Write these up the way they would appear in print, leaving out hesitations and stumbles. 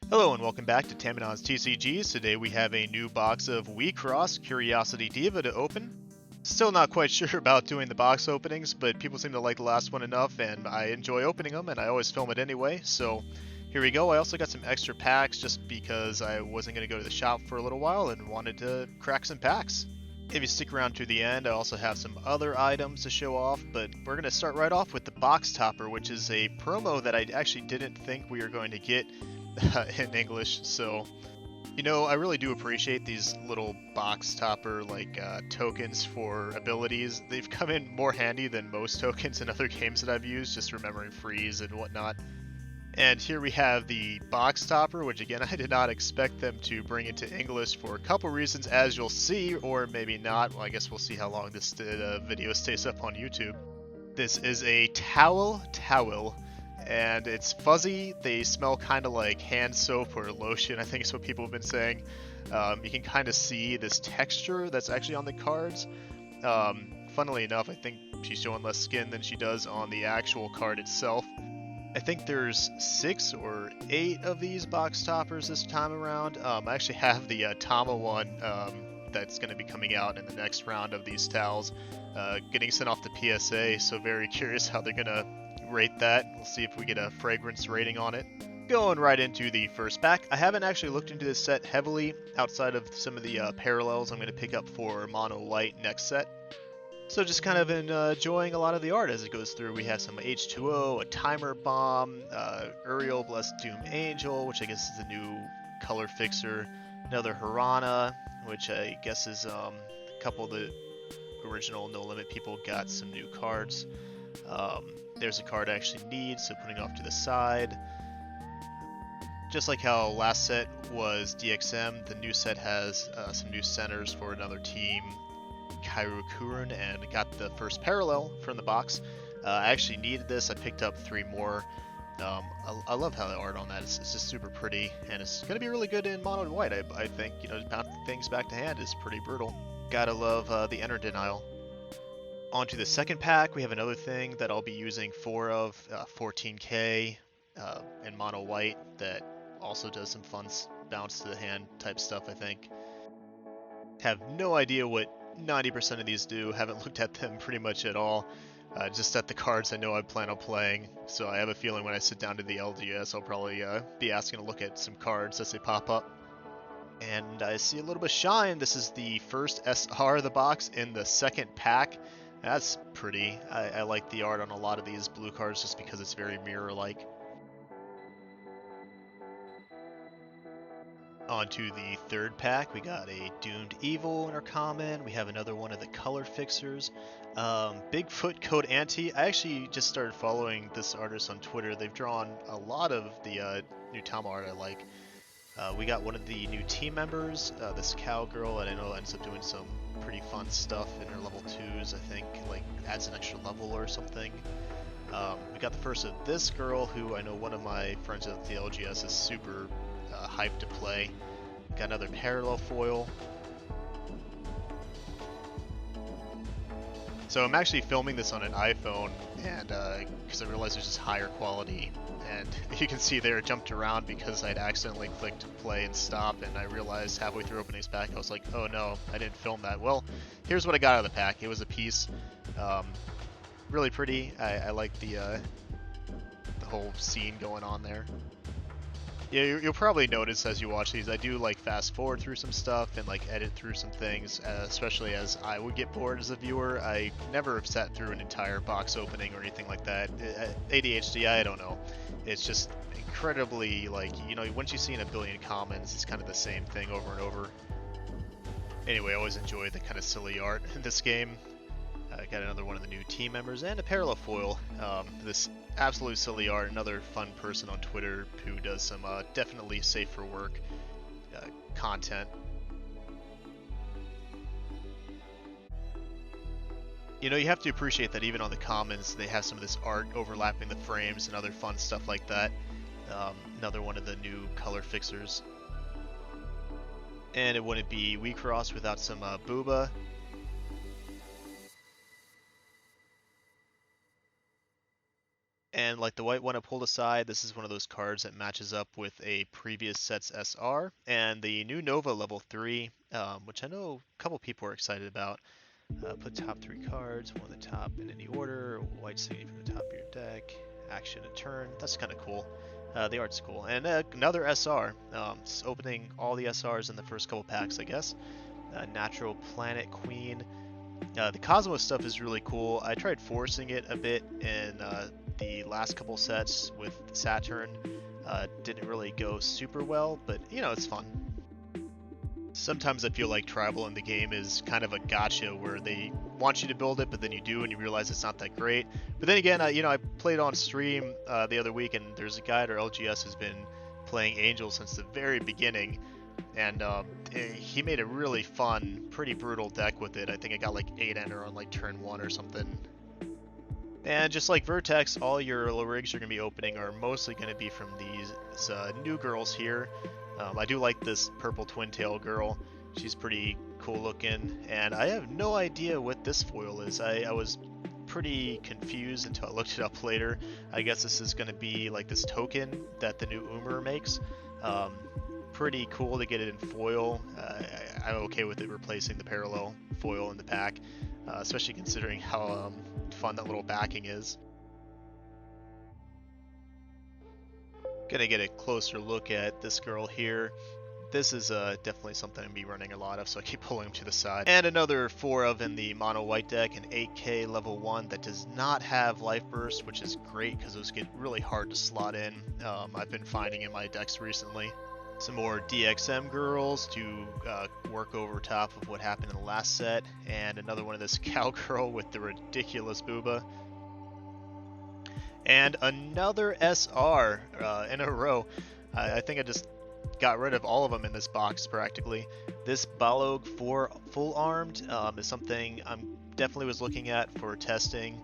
Hello and welcome back to WIXOSS TCGs. Today we have a new box of WIXOSS Curiosity Diva to open. Still not quite sure about doing the box openings, but people seem to like the last one enough and I enjoy opening them and I always film it anyway, so here we go. I also got some extra packs just because I wasn't going to go to the shop for a little while and wanted to crack some packs. If you stick around to the end, I also have some other items to show off, but we're going to start right off with the box topper, which is a promo that I actually didn't think we were going to get in English. So, you know, I really do appreciate these little box topper tokens for abilities. They've come in more handy than most tokens in other games that I've used, just remembering freeze and whatnot. And here we have the box topper, which again I did not expect them to bring into English for a couple reasons, as you'll see, or maybe not. Well, I guess we'll see how long this video stays up on YouTube. This is a towel, and it's fuzzy. They smell kind of like hand soap or lotion, I think is what people have been saying. You can kind of see this texture that's actually on the cards. Funnily enough, I think she's showing less skin than she does on the actual card itself. I think there's 6 or 8 of these box toppers this time around. I actually have the Tama one that's going to be coming out in the next round of these towels, getting sent off to PSA, so very curious how they're going to rate that. We'll see if we get a fragrance rating on it. Going right into the first pack. I haven't actually looked into this set heavily outside of some of the parallels I'm going to pick up for Mono White next set. So just kind of enjoying a lot of the art as it goes through. We have some H2O, a Timer Bomb, Uriel Blessed Doom Angel, which I guess is the new color fixer, another Harana, which I guess is a couple of the original No Limit people got some new cards. There's a card I actually need, so putting it off to the side. Just like how last set was DXM, the new set has some new centers for another team, Kairu Kurun, and got the first parallel from the box. I actually needed this. I picked up 3 more. I love how the art on that is just super pretty, and it's going to be really good in mono and white. I think, you know, bouncing things back to hand is pretty brutal. Gotta love the Enter Denial. On to the second pack, we have another thing that I'll be using 4 of, 14k in mono white, that also does some fun bounce to the hand type stuff, I think. Have no idea what 90% of these do, haven't looked at them pretty much at all. Just at the cards I know I plan on playing, so I have a feeling when I sit down to the LGS I'll probably be asking to look at some cards as they pop up. And I see a little bit of shine. This is the first SR of the box in the second pack. That's pretty. I like the art on a lot of these blue cards just because it's very mirror-like. On to the third pack, we got a Doomed Evil in our common. We have another one of the color fixers. Bigfoot Code Anti. I actually just started following this artist on Twitter. They've drawn a lot of the new Tama art I like. We got one of the new team members, this cowgirl, and I know ends up doing some pretty fun stuff in her level 2s, I think, like adds an extra level or something. We got the first of this girl, who I know one of my friends at the LGS is super hyped to play. Got another parallel foil. So I'm actually filming this on an iPhone, and because I realized there's just higher quality, and you can see there it jumped around because I'd accidentally clicked play and stop, and I realized halfway through opening this pack I was like, oh no, I didn't film that. Well, here's what I got out of the pack. It was a piece. Really pretty. I like the whole scene going on there. Yeah, you'll probably notice as you watch these, I do like fast forward through some stuff and like edit through some things, especially as I would get bored as a viewer. I never have sat through an entire box opening or anything like that. ADHD, I don't know. It's just incredibly, like, you know, once you've seen a billion commons, it's kind of the same thing over and over. Anyway, I always enjoy the kind of silly art in this game. Got another one of the new team members and a parallel foil. This absolute silly art, another fun person on Twitter who does some definitely safe for work content. You know, you have to appreciate that even on the commons they have some of this art overlapping the frames and other fun stuff like that. Another one of the new color fixers. And it wouldn't be WIXOSS without some Booba. And And like the white one I pulled aside, this is one of those cards that matches up with a previous set's SR, and the new Nova level 3, which I know a couple people are excited about. Put top 3 cards, one at the top in any order, white singing from the top of your deck, action and turn. That's kind of cool. The art's cool. And another SR. It's opening all the SRs in the first couple packs, I guess. Natural Planet Queen. The Cosmos stuff is really cool. I tried forcing it a bit in the last couple sets with Saturn. Didn't really go super well, but you know, it's fun. Sometimes I feel like Tribal in the game is kind of a gotcha where they want you to build it, but then you do and you realize it's not that great. But then again, you know, I played on stream the other week, and there's a guy at our LGS who's been playing Angel since the very beginning, and he made a really fun, pretty brutal deck with it. I think I got like 8 enter on like turn 1 or something. And just like Vertex, all your little rigs you're going to be opening are mostly going to be from these new girls here. I do like this purple twin tail girl. She's pretty cool looking, and I have no idea what this foil is. I was pretty confused until I looked it up later. I guess this is going to be like this token that the new UMR makes. Pretty cool to get it in foil. I'm okay with it replacing the parallel foil in the pack, especially considering how fun that little backing is. Gonna get a closer look at this girl here. This is definitely something I'm going to be running a lot of, so I keep pulling them to the side. And another 4 of in the mono white deck, an 8k level 1 that does not have life burst, which is great because those get really hard to slot in. I've been finding in my decks recently. Some more DXM girls to work over top of what happened in the last set, and another one of this cowgirl with the ridiculous booba. And another SR in a row. I think I just got rid of all of them in this box practically. This Balog 4 full armed is something I'm definitely was looking at for testing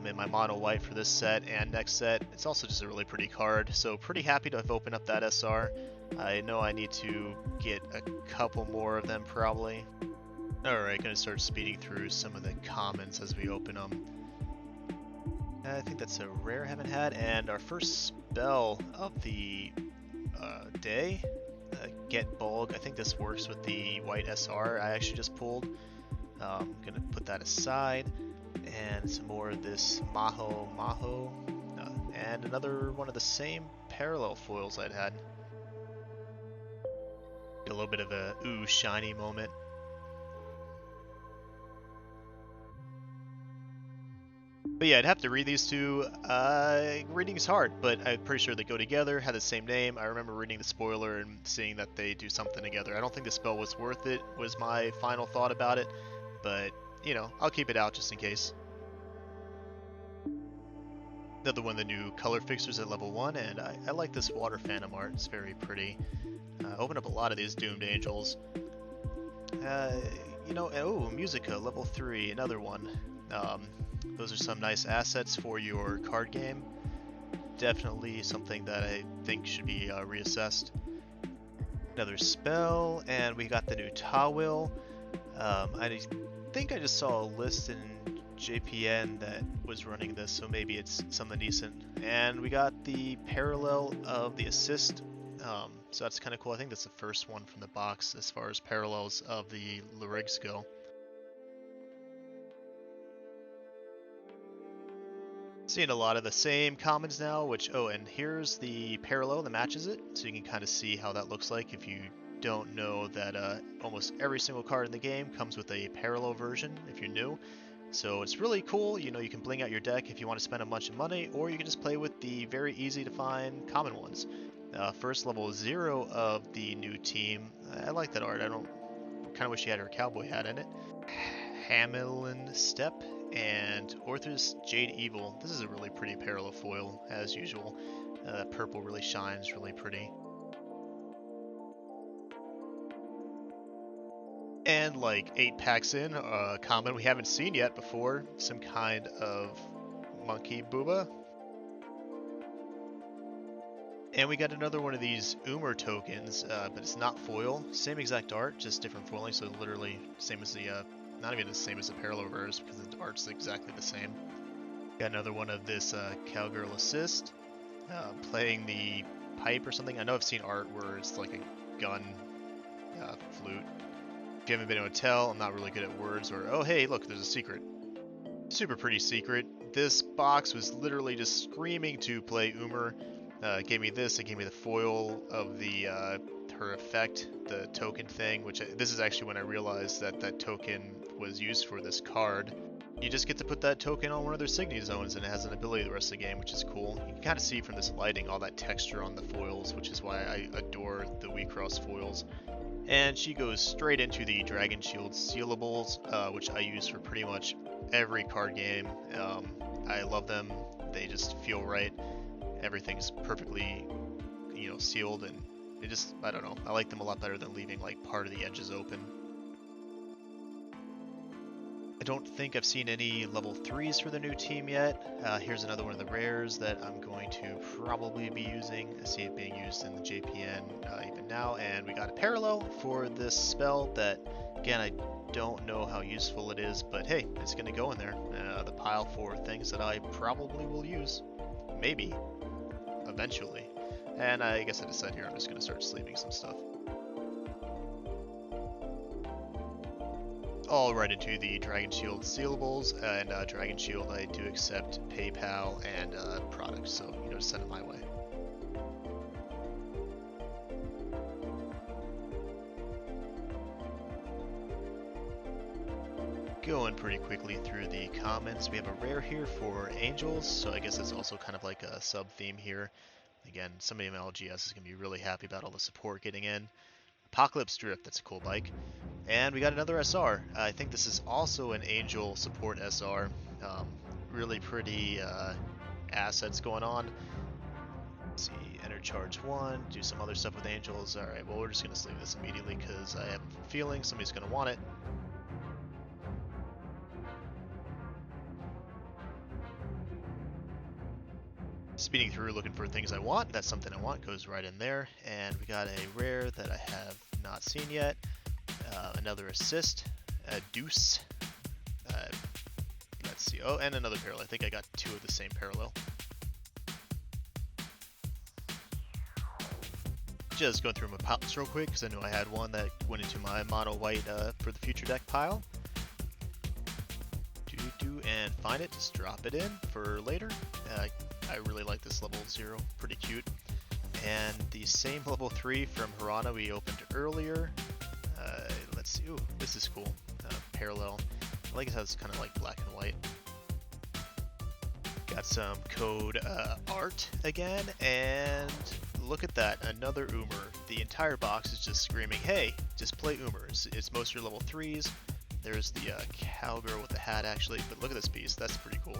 in my mono white for this set and next set. It's also just a really pretty card, so pretty happy to have opened up that SR. I know I need to get a couple more of them probably. Alright, gonna start speeding through some of the commons as we open them. I think that's a rare I haven't had, and our first spell of the day, Get Bulg. I think this works with the white SR I actually just pulled. I'm gonna put that aside, and some more of this Maho, and another one of the same parallel foils I'd had. A little bit of a ooh shiny moment. But yeah, I'd have to read these two. Reading is hard, but I'm pretty sure they go together, have the same name. I remember reading the spoiler and seeing that they do something together. I don't think the spell was worth it, was my final thought about it. But, you know, I'll keep it out just in case. Another one of the new color fixtures at level 1, and I like this water phantom art. It's very pretty. Open up a lot of these Doomed Angels. You know, oh, Musica, level 3, another one. Those are some nice assets for your card game. Definitely something that I think should be reassessed. Another spell, and we got the new Tawil. I think I just saw a list in JPN that was running this, so maybe it's something decent. And we got the parallel of the assist, so that's kind of cool. I think that's the first one from the box as far as parallels of the lyrics go. Seeing a lot of the same commons now, which, oh, and here's the parallel that matches it, so you can kind of see how that looks like if you don't know that almost every single card in the game comes with a parallel version if you're new. So it's really cool. You know, you can bling out your deck if you want to spend a bunch of money, or you can just play with the very easy to find common ones. First level 0 of the new team. I like that art. I kind of wish you had her cowboy hat in it. Hamelin Step and Orthus Jade Evil. This is a really pretty parallel foil as usual. That purple really shines, really pretty. And like 8 packs in, a common we haven't seen yet before, some kind of monkey booba. And we got another one of these UMR tokens, but it's not foil. Same exact art, just different foiling, so literally same as the, not even the same as the parallel verse, because the art's exactly the same. Got another one of this Cowgirl Assist, playing the pipe or something. I know I've seen art where it's like a gun flute. If you haven't been to a hotel, I'm not really good at words, or oh hey, look, there's a secret. Super pretty secret. This box was literally just screaming to play Umar. It gave me this, it gave me the foil of the her effect, the token thing, which this is actually when I realized that that token was used for this card. You just get to put that token on one of their Signy zones, and it has an ability the rest of the game, which is cool. You can kind of see from this lighting all that texture on the foils, which is why I adore the WIXOSS foils. And she goes straight into the Dragon Shield sealables, which I use for pretty much every card game. I love them. They just feel right. Everything's perfectly, sealed, and it just, I don't know. I like them a lot better than leaving like part of the edges open. I don't think I've seen any level 3s for the new team yet. Here's another one of the rares that I'm going to probably be using. I see it being used in the JPN even now. And we got a parallel for this spell that, again, I don't know how useful it is, but hey, it's going to go in there. The pile for things that I probably will use. Maybe. Eventually. And I guess I decided here I'm just going to start sleeving some stuff. All right into the Dragon Shield sealables, and Dragon Shield I do accept PayPal and products, so just send it my way. Going pretty quickly through the comments, we have a rare here for Angels, so I guess it's also kind of like a sub-theme here. Again, somebody in LGS is going to be really happy about all the support getting in. Apocalypse Drift, that's a cool bike. And we got another SR. I think this is also an Angel support SR. Really pretty assets going on. Let's see, enter charge 1, do some other stuff with Angels. Alright, well we're just going to sleeve this immediately because I have a feeling somebody's going to want it. Speeding through looking for things I want. That's something I want, goes right in there. And we got a rare that I have not seen yet. Another assist, a deuce. Let's see. Oh, and another parallel. I think I got two of the same parallel. Just going through my pops real quick because I knew I had one that went into my mono white for the future deck pile. And find it, just drop it in for later. I really like this level 0, pretty cute. And the same level 3 from Hirana we opened earlier. Let's see, ooh, this is cool. Parallel. I like it how it's kind of like black and white. Got some code art again, and look at that, another Umar. The entire box is just screaming, hey, just play Umar. It's most of your level 3s. There's the cowgirl with the hat actually, but look at this piece, that's pretty cool.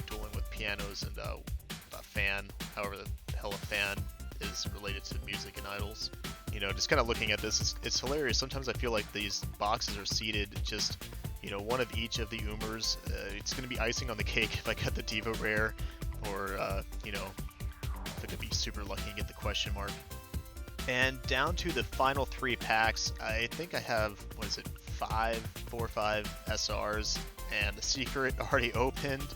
Dueling with pianos and a fan, however the hell a fan is related to music and idols. Just kind of looking at this, it's hilarious. Sometimes I feel like these boxes are seeded just, one of each of the Umars. It's going to be icing on the cake if I get the Diva rare, or, if I could be super lucky and get the question mark. And down to the final 3 packs, I think I have, 4 or 5 SRs, and the secret already opened.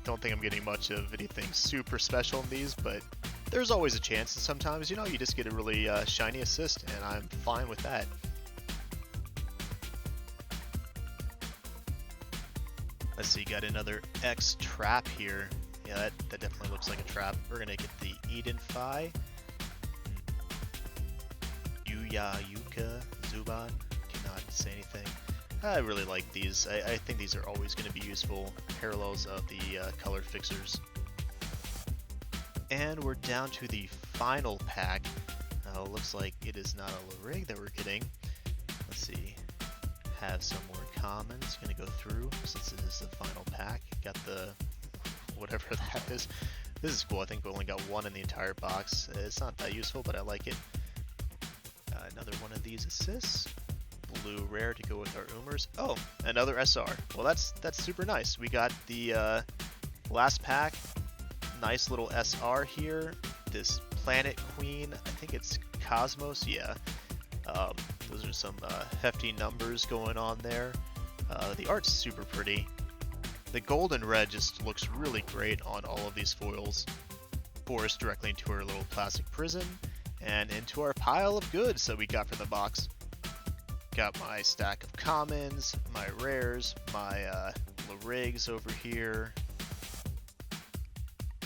Don't think I'm getting much of anything super special in these, but there's always a chance, and sometimes, you just get a really shiny assist, and I'm fine with that. Let's see, got another X trap here. Yeah, that definitely looks like a trap. We're gonna get the Edenfi. Yuka Zuban, cannot say anything. I really like these. I think these are always going to be useful parallels of the color fixers. And we're down to the final pack. Looks like it is not a rig that we're getting. Let's see. Have some more commons. Gonna go through since this is the final pack. Got the whatever that is. This is cool. I think we only got one in the entire box. It's not that useful, but I like it. Another one of these assists. Blue rare to go with our Umars. Oh, another SR. Well, that's super nice. We got the last pack. Nice little SR here. This Planet Queen. I think it's Cosmos. Yeah. Those are some hefty numbers going on there. The art's super pretty. The gold and red just looks really great on all of these foils. Forced directly into our little plastic prison and into our pile of goods that we got from the box. Got my stack of commons, my rares, my rigs over here.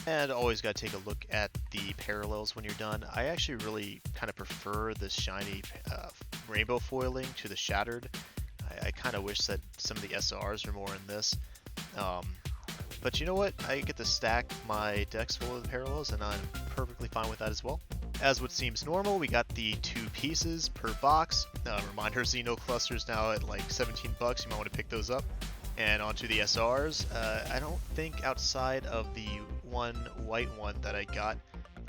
And always got to take a look at the parallels when you're done. I actually really kind of prefer this shiny rainbow foiling to the shattered. I kind of wish that some of the SRs are more in this. But you know what? I get to stack my decks full of the parallels, and I'm perfectly fine with that as well. As what seems normal, we got the 2 pieces per box. Reminder, Xeno clusters now at like 17 bucks. You might want to pick those up. And onto the SRs. I don't think outside of the one white one that I got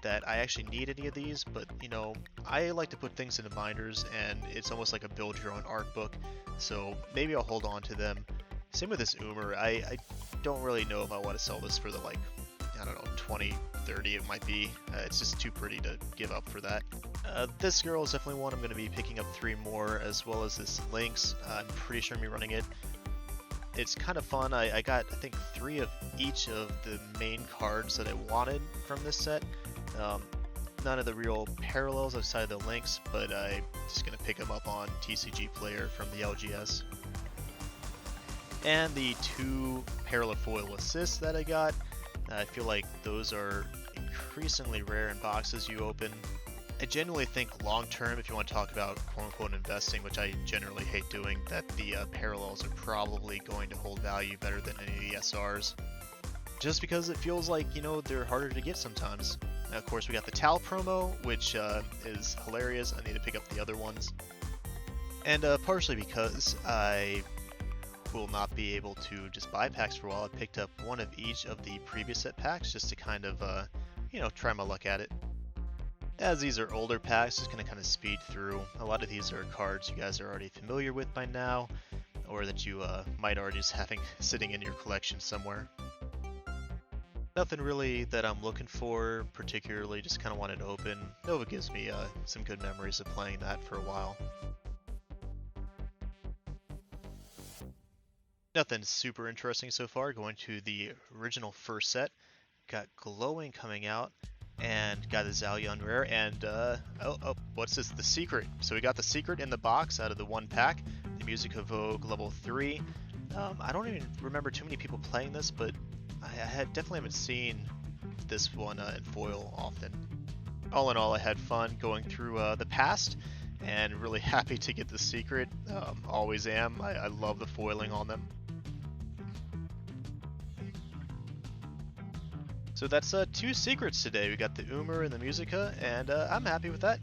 that I actually need any of these, but you know, I like to put things into binders, and it's almost like a build your own art book, so maybe I'll hold on to them. Same with this Umer. I don't really know if I want to sell this for the like, I don't know, 20, 30 it might be. It's just too pretty to give up for that. This girl is definitely one I'm going to be picking up 3 more, as well as this Lynx. I'm pretty sure I'm going to be running it. It's kind of fun. I got, I think, 3 of each of the main cards that I wanted from this set. None of the real parallels outside of the Lynx, but I'm just going to pick them up on TCG Player from the LGS. And the 2 parallel foil assists that I got, I feel like those are increasingly rare in boxes you open. I genuinely think long term, if you want to talk about quote-unquote investing, which I generally hate doing, that the parallels are probably going to hold value better than any of the SRs. Just because it feels like, you know, they're harder to get sometimes. Now, of course, we got the Tal promo, which is hilarious. I need to pick up the other ones. And partially because I will not be able to just buy packs for a while, I picked up 1 of each of the previous set packs just to kind of, you know, try my luck at it. As these are older packs, just going to kind of speed through. A lot of these are cards you guys are already familiar with by now, or that you might already just having sitting in your collection somewhere. Nothing really that I'm looking for particularly, just kind of wanted to open. Nova gives me some good memories of playing that for a while. Nothing super interesting so far. Going to the original first set. Got Glowing coming out. And got a Zalion rare, and what's this? The secret. So we got the secret in the box out of the 1 pack. The Music of Vogue level 3. I don't even remember too many people playing this, but I definitely haven't seen this one in foil often. All in all, I had fun going through the past, and really happy to get the secret. Always am. I love the foiling on them. So that's 2 secrets today. We got the Umer and the Musica, and I'm happy with that.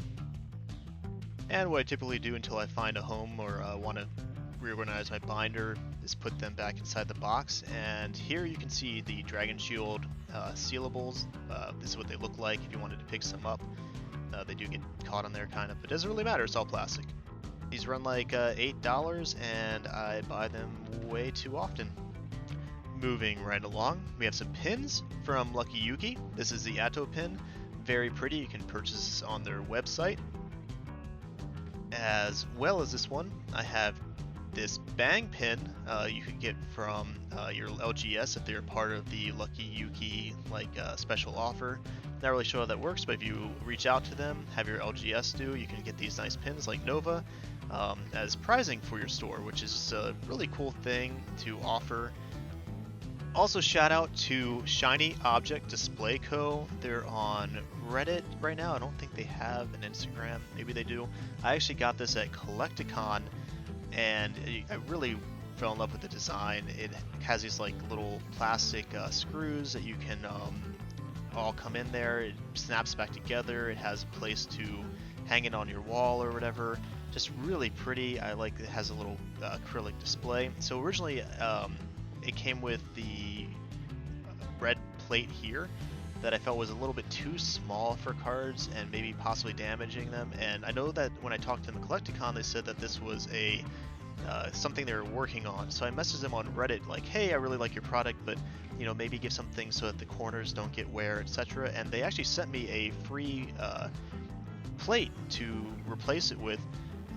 And what I typically do until I find a home or want to reorganize my binder is put them back inside the box. And here you can see the Dragon Shield sealables. This is what they look like if you wanted to pick some up. They do get caught on there kind of, but it doesn't really matter, it's all plastic. These run like $8, and I buy them way too often. Moving right along, we have some pins from Luky Yuki. This is the Atto pin. Very pretty. You can purchase this on their website. As well as this one, I have this Bang pin you can get from your LGS if they're part of the Luky Yuki special offer. Not really sure how that works, but if you reach out to them, have your LGS do, you can get these nice pins like Nova as prizing for your store, which is a really cool thing to offer. Also, shout out to Shiny Object Display Co. They're on Reddit right now. I don't think they have an Instagram. Maybe they do. I actually got this at Collecticon, and I really fell in love with the design. It has these like little plastic screws that you can all come in there. It snaps back together. It has a place to hang it on your wall or whatever. Just really pretty. I like it has a little acrylic display. So originally, it came with the red plate here that I felt was a little bit too small for cards and maybe possibly damaging them. And I know that when I talked to them at Collecticon, they said that this was a something they were working on. So I messaged them on Reddit like, hey, I really like your product, but you know, maybe give something so that the corners don't get wear, etc. And they actually sent me a free plate to replace it with,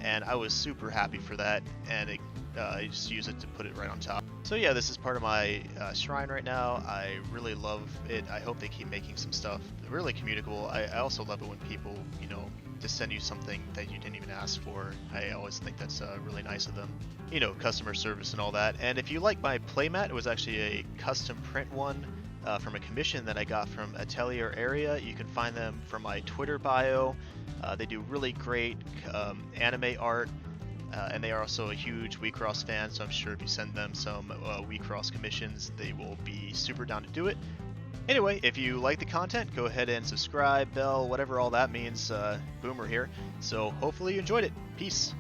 and I was super happy for that. And I just use it to put it right on top. So yeah, this is part of my shrine right now. I really love it. I hope they keep making some stuff really communicable. I also love it when people, you know, just send you something that you didn't even ask for. I always think that's really nice of them. You know, customer service and all that. And if you like my playmat, it was actually a custom print one from a commission that I got from Atelier Area. You can find them from my Twitter bio. They do really great anime art. And they are also a huge WIXOSS fan, so I'm sure if you send them some WIXOSS commissions, they will be super down to do it. Anyway, if you like the content, go ahead and subscribe, bell, whatever all that means. Boomer here. So hopefully you enjoyed it. Peace.